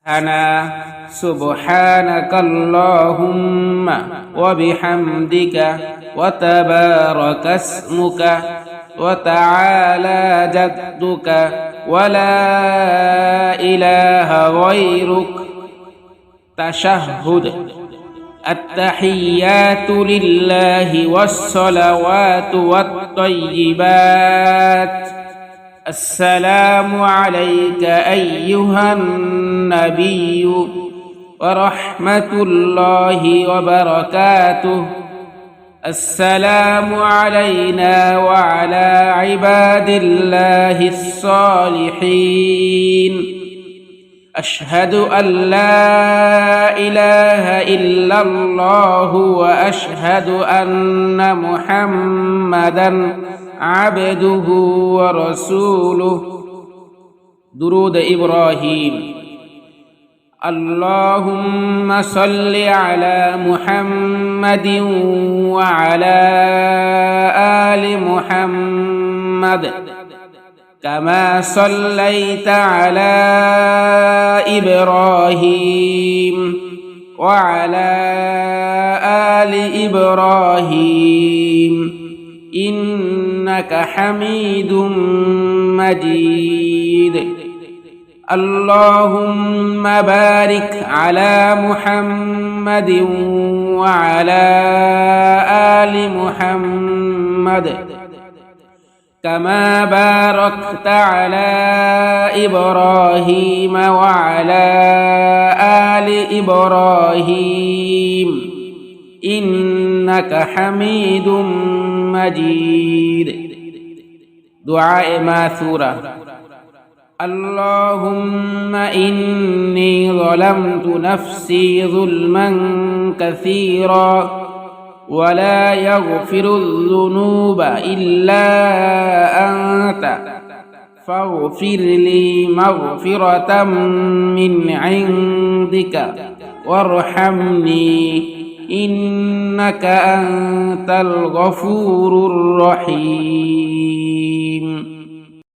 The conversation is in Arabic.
أنا سبحانك اللهم وبحمدك وتبارك اسمك وتعالى جدك ولا إله غيرك. تشهد. التحيات لله والصلوات والطيبات. السلام عليك أيها النبي ورحمة الله وبركاته. السلام علينا وعلى عباد الله الصالحين. أشهد أن لا إله إلا الله وأشهد أن محمدًا عبده ورسوله. درود إبراهيم. اللهم صل على محمد وعلى آل محمد كما صليت على إبراهيم وعلى آل إبراهيم إنك حميد مجيد. اللهم بارك على محمد وعلى آل محمد كما باركت على إبراهيم وعلى آل إبراهيم إنك حميد مجيد. دعاء ماثورة. اللهم إني ظلمت نفسي ظلما كثيرا ولا يغفر الذنوب إلا أنت فاغفر لي مغفرة من عندك وارحمني إنك أنت الغفور الرحيم.